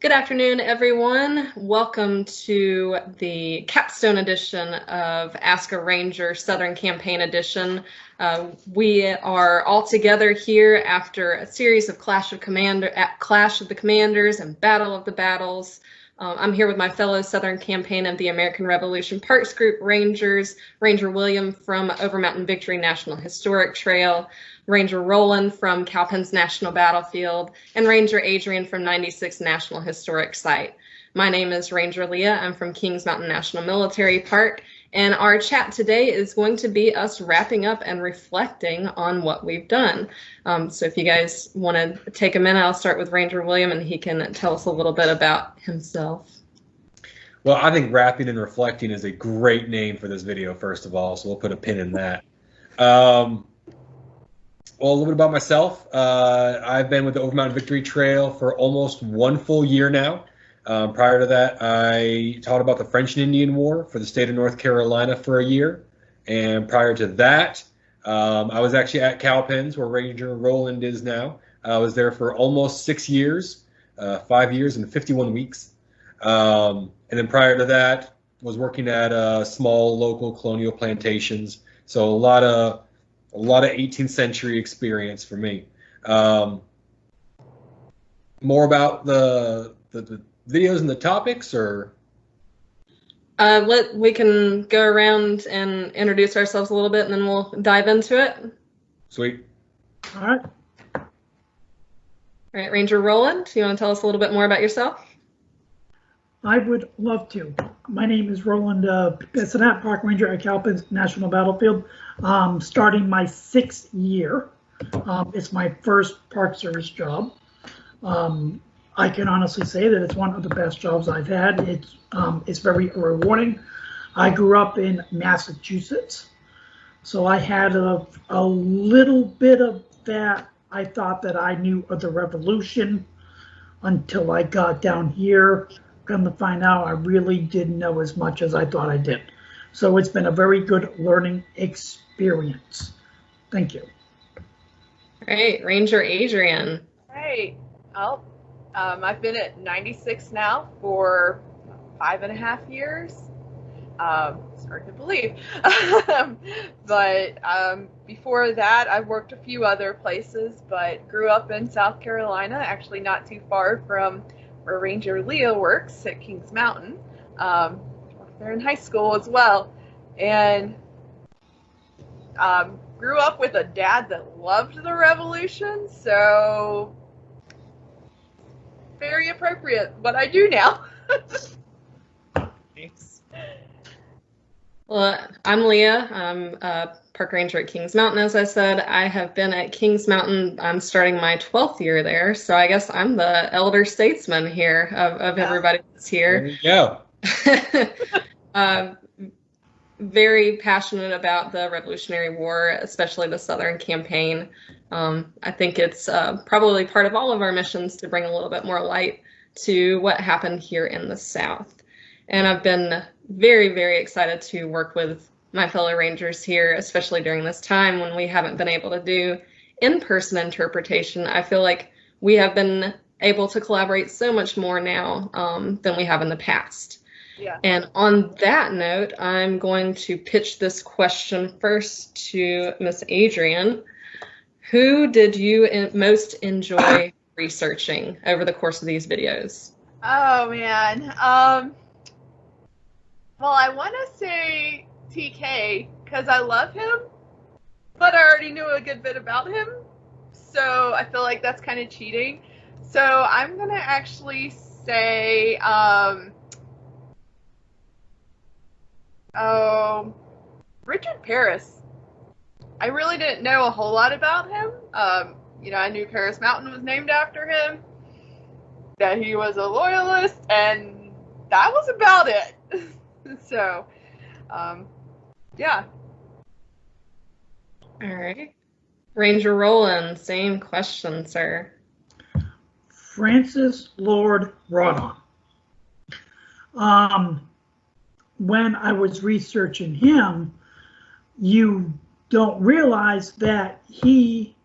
Good afternoon, everyone. Welcome to the capstone edition of Ask a Ranger Southern Campaign Edition. We are all together here after a series of Clash of the Commanders and Battle of the Battles. I'm here with my fellow Southern Campaign of the American Revolution Parks Group Rangers, Ranger William from Overmountain Victory National Historic Trail, Ranger Roland from Cowpens National Battlefield, and Ranger Adrian from 96 National Historic Site. My name is Ranger Leah. I'm from Kings Mountain National Military Park, and our chat today is going to be us wrapping up and reflecting on what we've done. So if you guys want to take a minute, I'll start with Ranger William, and he can tell us a little bit about himself. Well, I think wrapping and reflecting is a great name for this video, first of all, so we'll put a pin in that. Well, a little bit about myself. I've been with the Overmountain Victory Trail for almost one full year now. Prior to that, I taught about the French and Indian War for the state of North Carolina for a year. And prior to that, I was actually at Cowpens, where Ranger Roland is now. I was there for almost 6 years, 5 years and 51 weeks. And then prior to that, was working at small local colonial plantations. So a lot of 18th century experience for me. More about the videos and the topics, or? We can go around and introduce ourselves a little bit, and then we'll dive into it. Sweet. All right. All right, Ranger Roland, do you want to tell us a little bit more about yourself? I would love to. My name is Roland, Cincinnati Park Ranger at Cowpens National Battlefield. Starting my 6th year. It's my first Park Service job. I can honestly say that it's one of the best jobs I've had. It's very rewarding. I grew up in Massachusetts, so I had a little bit of that. I thought that I knew of the Revolution until I got down here. Come to find out, I really didn't know as much as I thought I did. So it's been a very good learning experience. Thank you. All right, Ranger Adrian. Hey, well, I've been at 96 now for 5.5 years. It's hard to believe. But before that, I've worked a few other places, but grew up in South Carolina, actually not too far from where Ranger Leah works at Kings Mountain. Worked there in high school as well. And grew up with a dad that loved the Revolution, so very appropriate what I do now. Thanks. Well, I'm Leah. I'm a park ranger at Kings Mountain, as I said. I have been at Kings Mountain. I'm starting my 12th year there, so I guess I'm the elder statesman here of everybody that's here. There you go. Very passionate about the Revolutionary War, especially the Southern Campaign. I think it's probably part of all of our missions to bring a little bit more light to what happened here in the South. And I've been very, very excited to work with my fellow Rangers here, especially during this time when we haven't been able to do in-person interpretation. I feel like we have been able to collaborate so much more now than we have in the past. Yeah. And on that note, I'm going to pitch this question first to Miss Adrian. Who did you most enjoy researching over the course of these videos? Oh, man. Well, I want to say TK because I love him, but I already knew a good bit about him. So I feel like that's kind of cheating. So I'm going to actually say... Richard Paris. I really didn't know a whole lot about him. I knew Paris Mountain was named after him, that he was a loyalist, and that was about it. So, yeah. All right. Ranger Roland, same question, sir. Francis Lord Rawdon. When I was researching him, you don't realize that he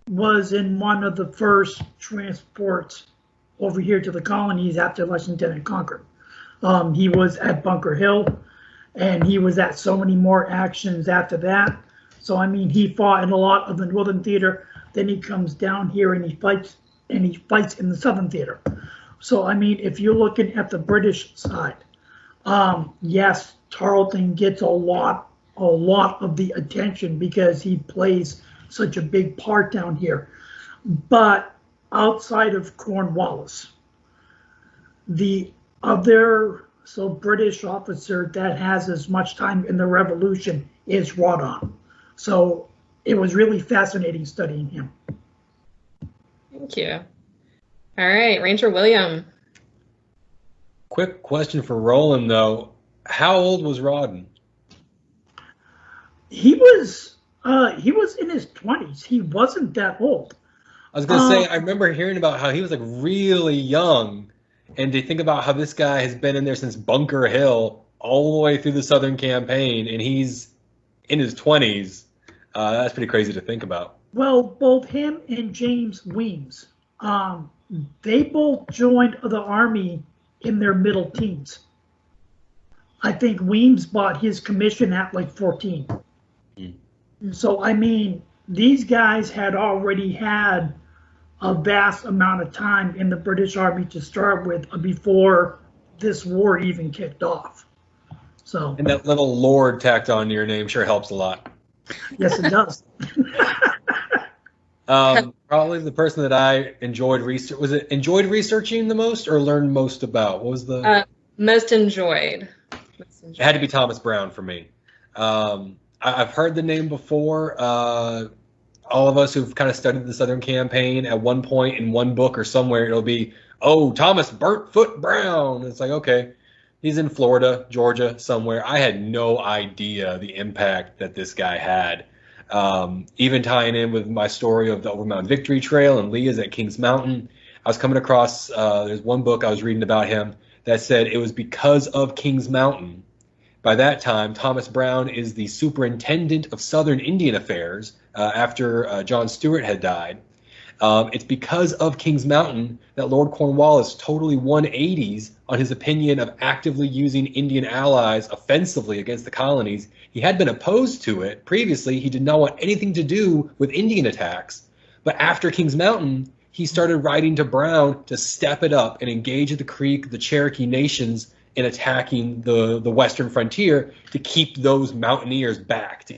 was in one of the first transports over here to the colonies after Lexington had conquered. He was at Bunker Hill, and he was at so many more actions after that. So I mean, he fought in a lot of the Northern Theater. Then he comes down here and he fights in the Southern Theater. So I mean, if you're looking at the British side, yes, Tarleton gets a lot of the attention because he plays such a big part down here. But outside of Cornwallis, the other British officer that has as much time in the Revolution is Rawdon. So it was really fascinating studying him. Thank you. All right, Ranger William. Quick question for Roland, though. How old was Rawdon? He was in his 20s. He wasn't that old. I was going to say, I remember hearing about how he was like really young, and to think about how this guy has been in there since Bunker Hill all the way through the Southern Campaign, and he's in his 20s. That's pretty crazy to think about. Well, both him and James Weems, they both joined the Army in their middle teens. I think Weems bought his commission at like 14. So, I mean, these guys had already had a vast amount of time in the British Army to start with before this war even kicked off. So, and that little Lord tacked on to your name sure helps a lot. Yes, it does. Probably the person that I enjoyed researching the most or learned most about? What was the most enjoyed? It had to be Thomas Brown for me. I've heard the name before. All of us who've kind of studied the Southern Campaign, at one point in one book or somewhere, it'll be, Thomas Burntfoot Brown. It's like, okay, he's in Florida, Georgia, somewhere. I had no idea the impact that this guy had. Even tying in with my story of the Overmountain Victory Trail and Leah's at Kings Mountain, I was coming across, there's one book I was reading about him that said it was because of Kings Mountain. By that time, Thomas Brown is the superintendent of Southern Indian Affairs after John Stewart had died. It's because of Kings Mountain that Lord Cornwallis totally 180s on his opinion of actively using Indian allies offensively against the colonies. He had been opposed to it previously. He did not want anything to do with Indian attacks. But after Kings Mountain, he started writing to Brown to step it up and engage the Creek, the Cherokee nations, in attacking the western frontier to keep those mountaineers back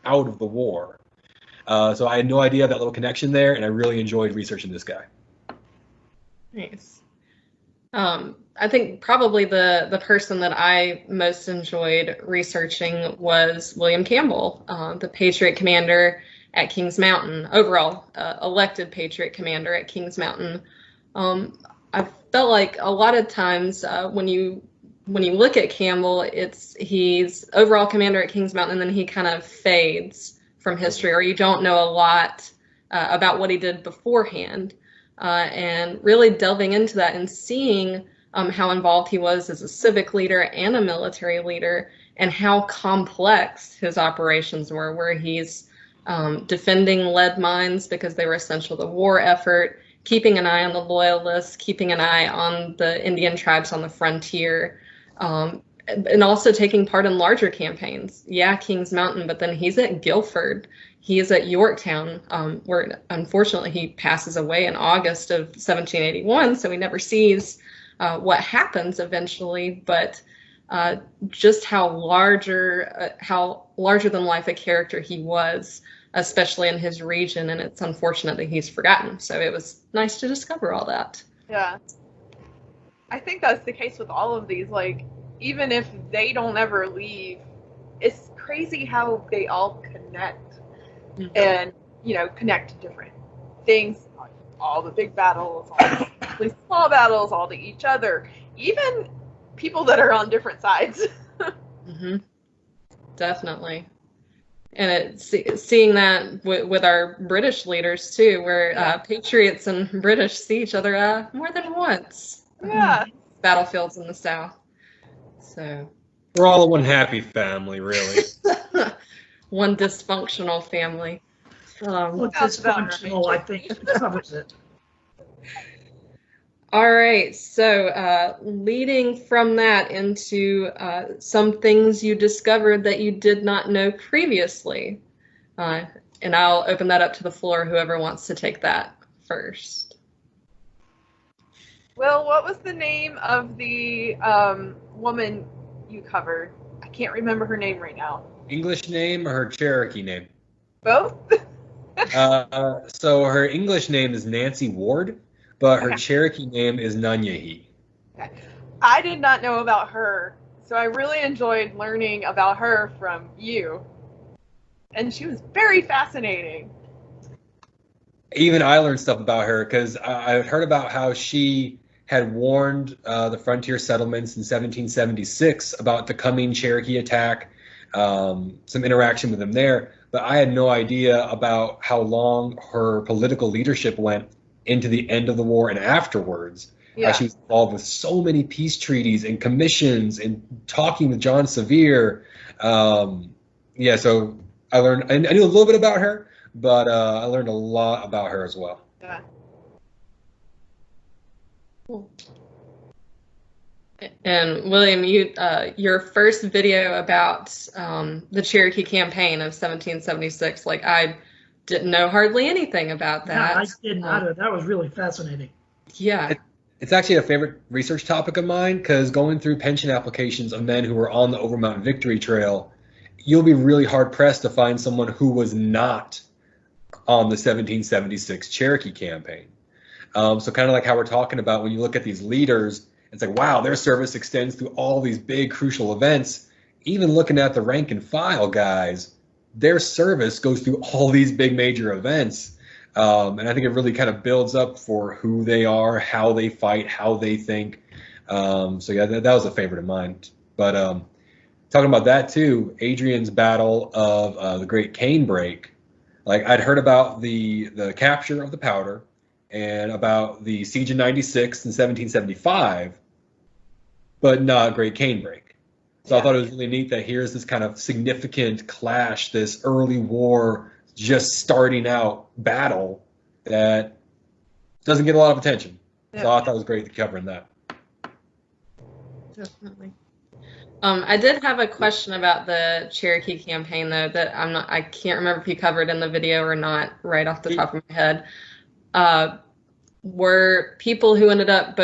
out of the war. So I had no idea of that little connection there, and I really enjoyed researching this guy. Nice. I think probably the person that I most enjoyed researching was William Campbell, the Patriot commander at Kings Mountain, overall elected Patriot commander at Kings Mountain. I felt like a lot of times when you look at Campbell, he's overall commander at Kings Mountain, and then he kind of fades from history, or you don't know a lot about what he did beforehand. And really delving into that and seeing how involved he was as a civic leader and a military leader, and how complex his operations were, where he's defending lead mines because they were essential to the war effort, keeping an eye on the loyalists, keeping an eye on the Indian tribes on the frontier, and also taking part in larger campaigns. Yeah, Kings Mountain, but then he's at Guilford. He is at Yorktown, where unfortunately he passes away in August of 1781, so he never sees what happens eventually, but just how larger than life a character he was, especially in his region, and it's unfortunate that he's forgotten. So it was nice to discover all that. Yeah. I think that's the case with all of these. Like, even if they don't ever leave, it's crazy how they all connect. Mm-hmm. And, connect to different things, like all the big battles, all the small battles, all to each other, even people that are on different sides. Mm-hmm. Definitely. And seeing that with our British leaders too, where Patriots and British see each other more than once. Yeah. Battlefields in the South. So we're all one happy family, really. One dysfunctional family. Dysfunctional, I think, covers it. All right, so leading from that into some things you discovered that you did not know previously. And I'll open that up to the floor, whoever wants to take that first. Will, what was the name of the woman you covered? I can't remember her name right now. English name or her Cherokee name? Both? So her English name is Nancy Ward, but her Okay. Cherokee name is Nanyahi. Okay. I did not know about her, so I really enjoyed learning about her from you. And she was very fascinating. Even I learned stuff about her because I had heard about how she had warned the frontier settlements in 1776 about the coming Cherokee attack, some interaction with them there. But I had no idea about how long her political leadership went into the end of the war and afterwards. Yeah. She was involved with so many peace treaties and commissions and talking with John Sevier. Yeah, so I knew a little bit about her, but I learned a lot about her as well. Yeah. Cool. And William, your first video about the Cherokee Campaign of 1776, like I didn't know hardly anything about that. Yeah, I didn't either. That was really fascinating. Yeah. It's actually a favorite research topic of mine because going through pension applications of men who were on the Overmountain Victory Trail, you'll be really hard pressed to find someone who was not on the 1776 Cherokee Campaign. So kind of like how we're talking about when you look at these leaders, it's like, wow, their service extends through all these big crucial events. Even looking at the rank and file guys, their service goes through all these big major events. And I think it really kind of builds up for who they are, how they fight, how they think. So yeah, that was a favorite of mine. But talking about that too, Adrian's battle of the Great Cane Break. Like I'd heard about the capture of the powder and about the siege of 96 in 1775, but not Great Cane Break. So I thought it was really neat that here's this kind of significant clash, this early war, just starting out battle that doesn't get a lot of attention. So I thought it was great covering that. Definitely. I did have a question about the Cherokee Campaign though that I can't remember if you covered in the video or not right off the top of my head. Were people who ended up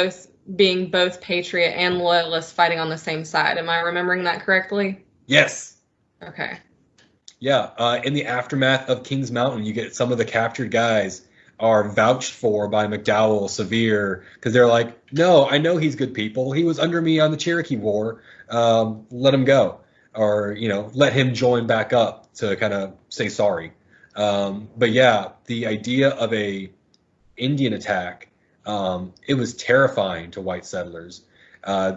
being both patriot and loyalist fighting on the same side? Am I remembering that correctly? Yes. Okay. Yeah. In the aftermath of Kings Mountain, you get some of the captured guys are vouched for by McDowell, Sevier, because they're like, no, I know he's good people. He was under me on the Cherokee War. Let him go, or let him join back up to kind of say sorry. But yeah, the idea of a Indian attack, it was terrifying to white settlers.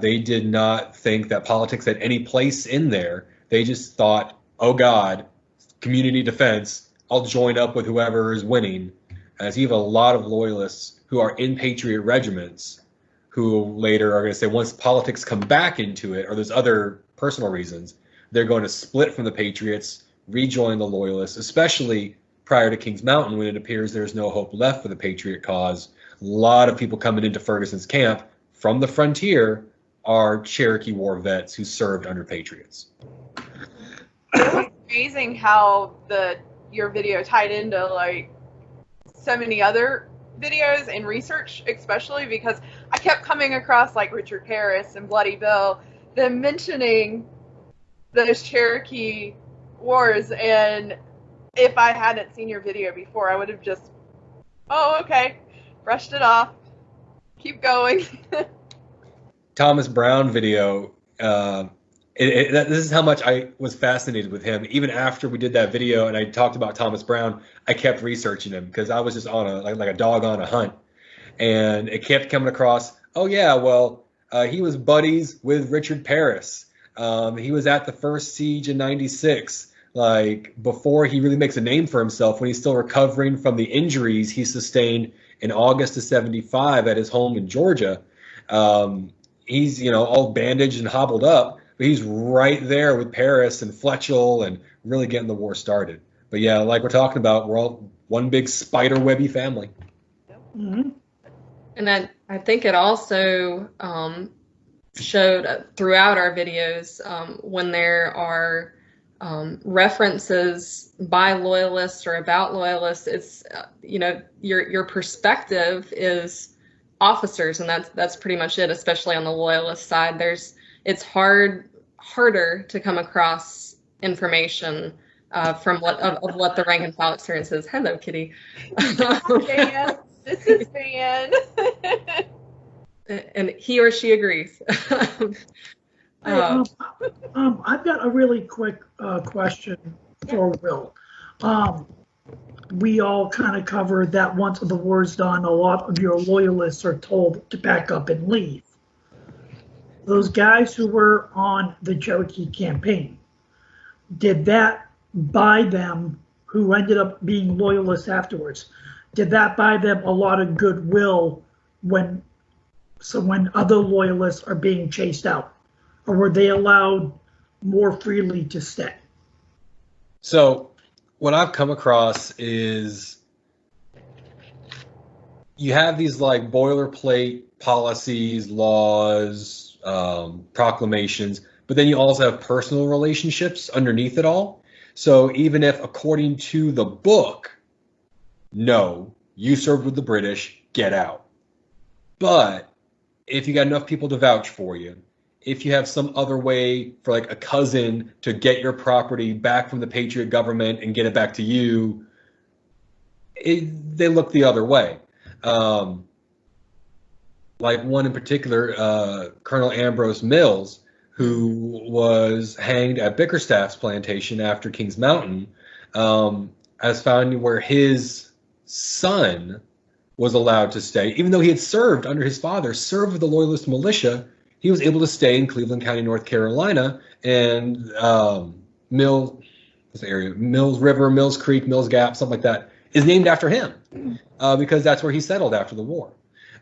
They did not think that politics had any place in there. They just thought, oh God, community defense, I'll join up with whoever is winning. As you have a lot of loyalists who are in patriot regiments who later are going to say once politics come back into it or there's other personal reasons, they're going to split from the patriots, rejoin the loyalists, especially prior to Kings Mountain when it appears there's no hope left for the patriot cause. A lot of people coming into Ferguson's camp from the frontier are Cherokee War vets who served under patriots. It was amazing how your video tied into like so many other videos and research, especially because I kept coming across like Richard Paris and Bloody Bill, them mentioning those Cherokee wars, and if I hadn't seen your video before, I would have just, oh, okay, brushed it off, keep going. Thomas Brown video, this is how much I was fascinated with him. Even after we did that video and I talked about Thomas Brown, I kept researching him because I was just on like a dog on a hunt. And it kept coming across, oh yeah, well, he was buddies with Richard Paris. He was at the first siege in 96, like before he really makes a name for himself when he's still recovering from the injuries he sustained in August of 75 at his home in Georgia. He's, all bandaged and hobbled up. But he's right there with Paris and Fletchel and really getting the war started. But yeah, like we're talking about, we're all one big spider webby family. Mm-hmm. And then I think it also showed throughout our videos when there are references by loyalists or about loyalists, it's your perspective is officers, and that's pretty much it. Especially on the loyalist side, it's harder to come across information from what the rank and file experience is. Hello, Kitty. Van, this is Van. Hey, And he or she agrees. I've got a really quick question for Will. We all kind of covered that once the war's done, a lot of your loyalists are told to pack up and leave. Those guys who were on the Cherokee Campaign, did that buy them, who ended up being loyalists afterwards, did that buy them a lot of goodwill when other loyalists are being chased out? Or were they allowed more freely to stay? So what I've come across is you have these like boilerplate policies, laws, proclamations, but then you also have personal relationships underneath it all. So even if, according to the book, no, you served with the British, get out. But if you got enough people to vouch for you, if you have some other way for like a cousin to get your property back from the Patriot government and get it back to you, they look the other way. Like one in particular, Colonel Ambrose Mills, who was hanged at Bickerstaff's plantation after Kings Mountain, has found where his son was allowed to stay, even though he had served under his father, served with the Loyalist militia. He was able to stay in Cleveland County, North Carolina, and Mills River, Mills Creek, Mills Gap, something like that, is named after him because that's where he settled after the war.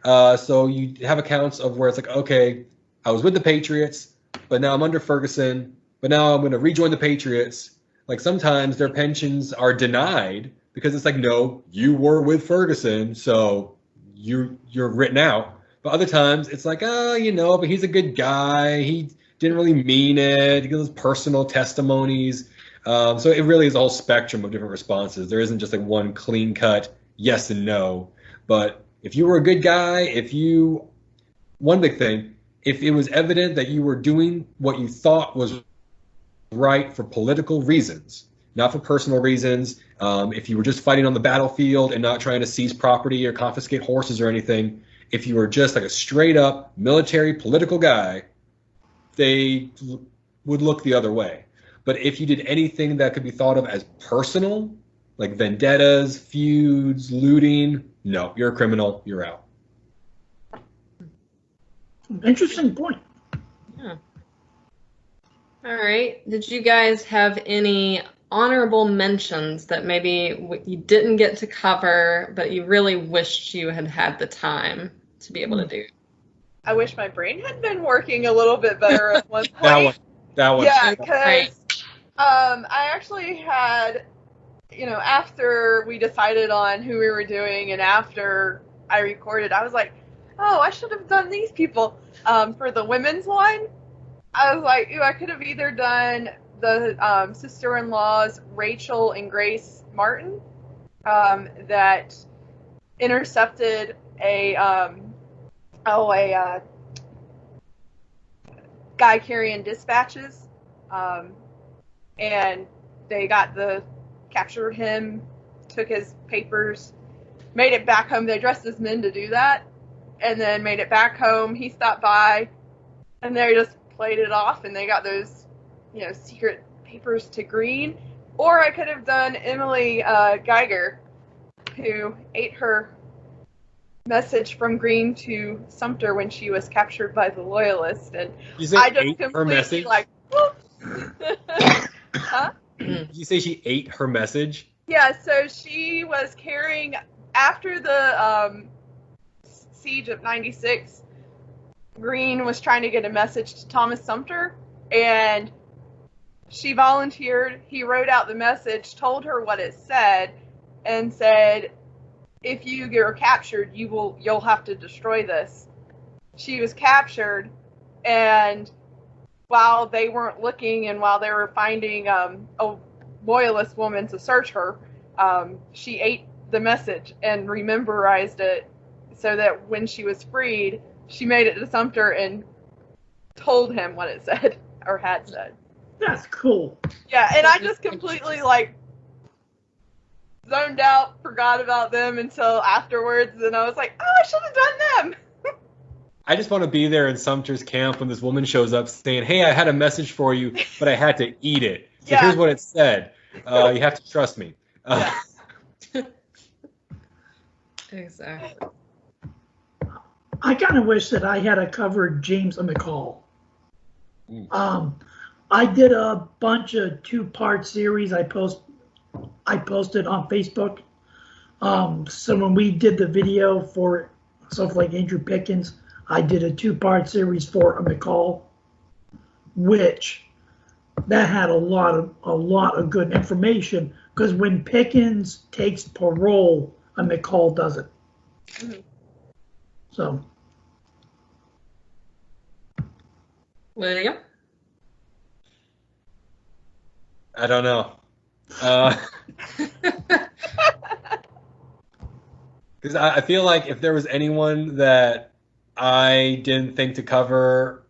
So you have accounts of where it's like, okay, I was with the Patriots, but now I'm under Ferguson, but now I'm going to rejoin the Patriots. Like sometimes their pensions are denied because it's like, no, you were with Ferguson, so you're written out. But other times it's like, oh, but he's a good guy. He didn't really mean it. He gives personal testimonies. So it really is a whole spectrum of different responses. There isn't just like one clean cut yes and no. But if you were a good guy, one big thing, if it was evident that you were doing what you thought was right for political reasons, not for personal reasons, if you were just fighting on the battlefield and not trying to seize property or confiscate horses or anything, if you were just like a straight up military political guy, they would look the other way. But if you did anything that could be thought of as personal, like vendettas, feuds, looting, no, you're a criminal, you're out. Interesting point. Yeah. All right. Did you guys have any honorable mentions that maybe you didn't get to cover, but you really wished you had had the time to be able to do? I wish my brain had been working a little bit better at one point. that one. Yeah, because I actually had, after we decided on who we were doing and after I recorded, I was like, oh, I should have done these people. For the women's one, I was like, I could have either done the sister-in-laws Rachel and Grace Martin that intercepted a guy carrying dispatches, and they captured him, took his papers, made it back home. They dressed as men to do that, and then made it back home. He stopped by, and they just played it off, and they got those, secret papers to Green. Or I could have done Emily Geiger, who ate her message from Green to Sumter when she was captured by the Loyalists, and I just completely like, huh? Did you say she ate her message? Yeah, so she was carrying, after the siege of 96, Green was trying to get a message to Thomas Sumter, and she volunteered. He wrote out the message, told her what it said, and said, if you get captured, you'll have to destroy this. She was captured, and while they weren't looking and while they were finding a loyalist woman to search her, she ate the message and memorized it so that when she was freed, she made it to Sumter and told him what it said or had said. That's cool. Yeah, and I just completely like zoned out, forgot about them until afterwards, and I was like, oh, I should have done them. I just want to be there in Sumter's camp when this woman shows up saying, hey, I had a message for you, but I had to eat it. So Yeah. here's what it said. You have to trust me. Yeah. Exactly. I kind of wish that I had a covered James McCall. I did a bunch of 2-part series I posted on Facebook. So when we did the video for stuff like Andrew Pickens, I did a 2-part series for a McCall, which that had a lot of good information, because when Pickens takes parole, a McCall doesn't. Mhm. So William? I don't know. Because I feel like if there was anyone that I didn't think to cover,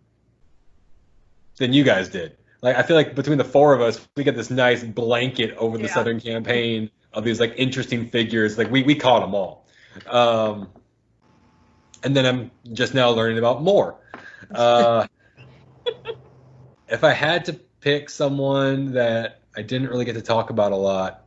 then you guys did. Like, I feel like between the four of us, we get this nice blanket over the Yeah. Southern Campaign of these like interesting figures. Like we caught them all. And then I'm just now learning about more. If I had to pick someone that I didn't really get to talk about a lot.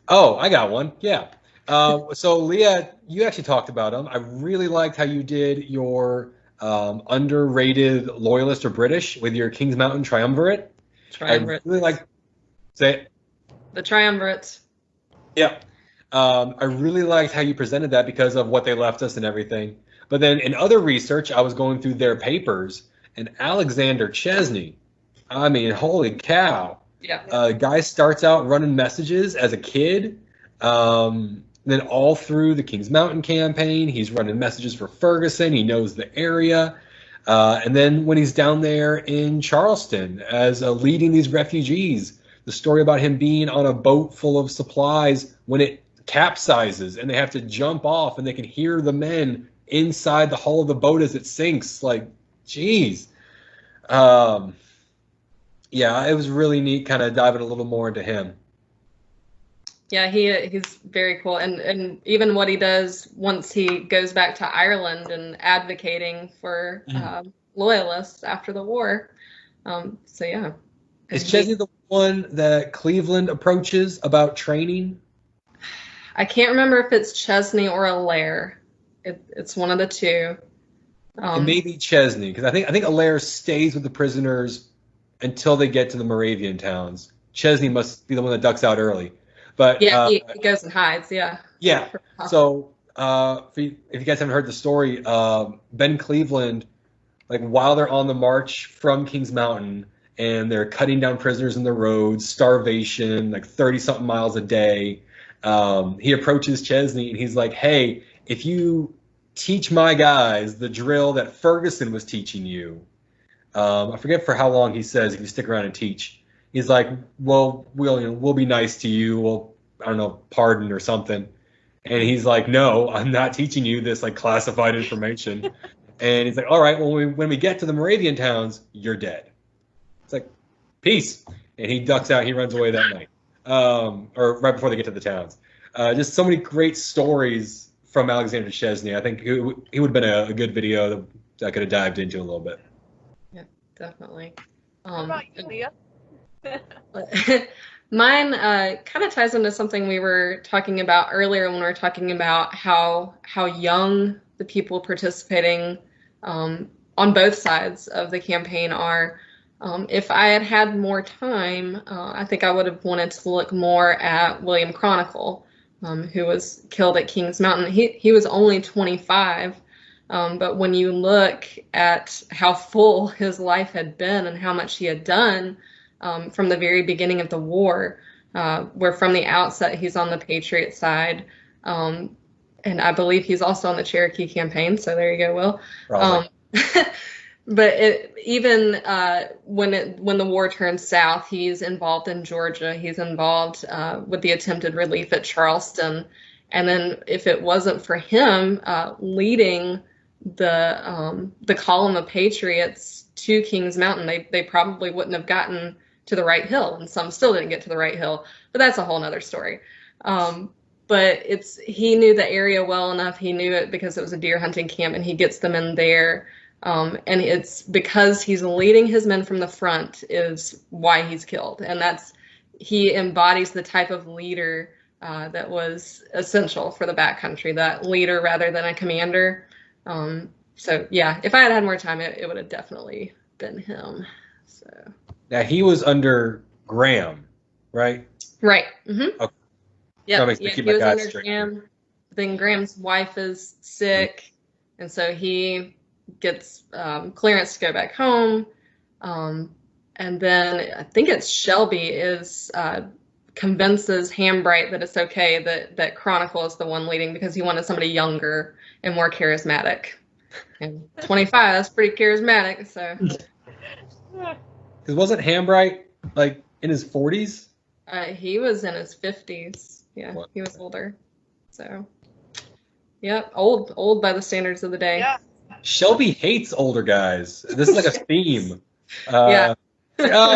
Oh, I got one. Yeah. So Leah, you actually talked about him. I really liked how you did your underrated Loyalist or British with your Kings Mountain Triumvirate. Triumvirate. I really like. Say it. The triumvirates. Yeah. I really liked how you presented that because of what they left us and everything. But then in other research, I was going through their papers, and Alexander Chesney, I mean, holy cow. Yeah. The guy starts out running messages as a kid. Then all through the Kings Mountain campaign, he's running messages for Ferguson. He knows the area. And then when he's down there in Charleston as leading these refugees, the story about him being on a boat full of supplies when it capsizes and they have to jump off and they can hear the men inside the hull of the boat as it sinks. Like, geez. Yeah, it was really neat kind of diving a little more into him. Yeah, he's very cool, and even what he does once he goes back to Ireland and advocating for loyalists after the war. So yeah. Is Chesney the one that Cleveland approaches about training? I can't remember if it's Chesney or Allaire. It's one of the two. It may be Chesney, because I think Allaire stays with the prisoners until they get to the Moravian towns. Chesney must be the one that ducks out early. But yeah, he goes and hides. Yeah. Yeah. So if you guys haven't heard the story, Ben Cleveland, like while they're on the march from Kings Mountain and they're cutting down prisoners in the roads, starvation, like 30-something miles a day, he approaches Chesney and he's like, hey, if you teach my guys the drill that Ferguson was teaching you, I forget for how long he says, if you stick around and teach. He's like, well, we'll be nice to you. We'll, I don't know, pardon or something. And he's like, no, I'm not teaching you this like classified information. And he's like, all right, well, when we get to the Moravian towns, you're dead. It's like, peace. And he ducks out. He runs away that night, or right before they get to the towns. Just so many great stories from Alexander Chesney. I think he would have been a good video that I could have dived into a little bit. Yeah, definitely. What about you, Leah? Mine kind of ties into something we were talking about earlier when we were talking about how young the people participating on both sides of the campaign are. If I had had more time, I think I would have wanted to look more at William Chronicle, who was killed at Kings Mountain. He was only 25, but when you look at how full his life had been and how much he had done, from the very beginning of the war, where from the outset he's on the Patriot side. And I believe he's also on the Cherokee Campaign, so there you go, Will. But even when the war turns south, he's involved in Georgia. He's involved with the attempted relief at Charleston. And then if it wasn't for him leading the column of Patriots to Kings Mountain, they probably wouldn't have gotten to the right hill, and some still didn't get to the right hill. But that's a whole nother story. But he knew the area well enough. He knew it because it was a deer hunting camp, and he gets them in there. And it's because he's leading his men from the front is why he's killed. And he embodies the type of leader that was essential for the backcountry, that leader rather than a commander. So yeah, if I had had more time, it would have definitely been him. So now he was under Graham, right? Right. Mm-hmm. Okay. Yeah, he was under Graham. Then Graham's wife is sick, and so he gets clearance to go back home. And then I think it's Shelby convinces Hambright that it's okay that Chronicle is the one leading because he wanted somebody younger and more charismatic. And 25, that's pretty charismatic. So, because wasn't Hambright like in his 40s? He was in his 50s. Yeah, he was older. So, yep, old by the standards of the day. Yeah. Shelby hates older guys. This is like a theme. Yeah.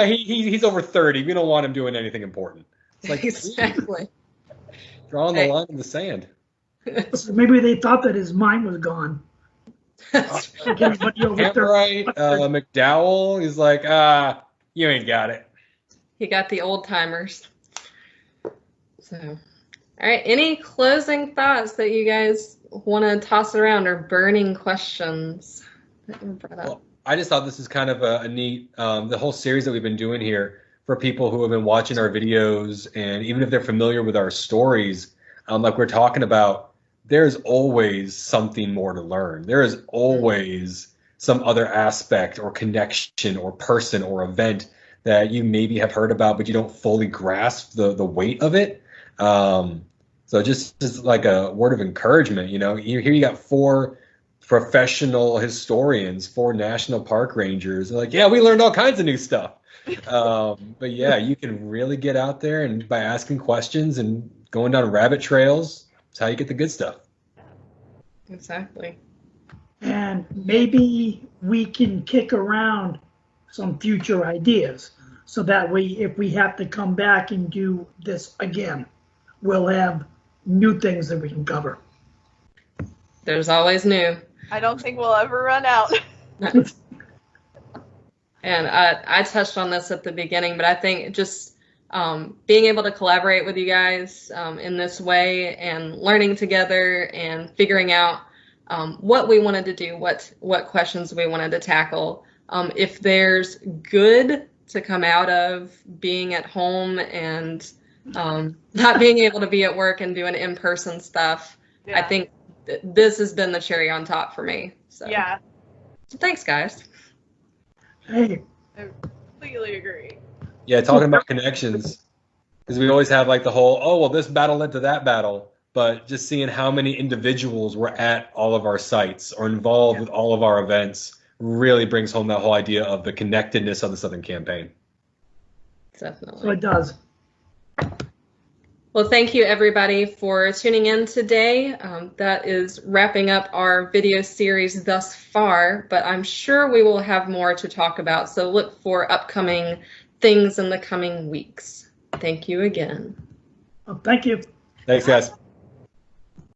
He's over 30. We don't want him doing anything important. It's like, exactly. Drawing the line in the sand. So maybe they thought that his mind was gone. Hambright, McDowell, he's like, you ain't got it. He got the old timers. So, all right. Any closing thoughts that you guys want to toss around, or burning questions that were brought up? Well, I just thought this is kind of a neat, the whole series that we've been doing here for people who have been watching our videos, and even if they're familiar with our stories, like we're talking about, there's always something more to learn. There is always some other aspect or connection or person or event that you maybe have heard about, but you don't fully grasp the weight of it. So just like a word of encouragement, here you got 4 professional historians, 4 national park rangers. They're like, yeah, we learned all kinds of new stuff. But yeah, you can really get out there, and by asking questions and going down rabbit trails, that's how you get the good stuff. Exactly. And maybe we can kick around some future ideas, so that way if we have to come back and do this again, we'll have new things that we can cover. There's always new. I don't think we'll ever run out. And I touched on this at the beginning, but I think just being able to collaborate with you guys in this way, and learning together and figuring out what we wanted to do, what questions we wanted to tackle. If there's good to come out of being at home and not being able to be at work and doing in-person stuff, yeah. I think this has been the cherry on top for me. So yeah. So thanks, guys. Hey. I completely agree. Yeah, talking about connections, because we always have like the whole, oh, well, this battle led to that battle, but just seeing how many individuals were at all of our sites or involved with all of our events really brings home that whole idea of the connectedness of the Southern Campaign. Definitely. So it does. Well, thank you, everybody, for tuning in today. That is wrapping up our video series thus far, but I'm sure we will have more to talk about, so look for upcoming things in the coming weeks. Thank you again. Well, thank you. Thanks, guys.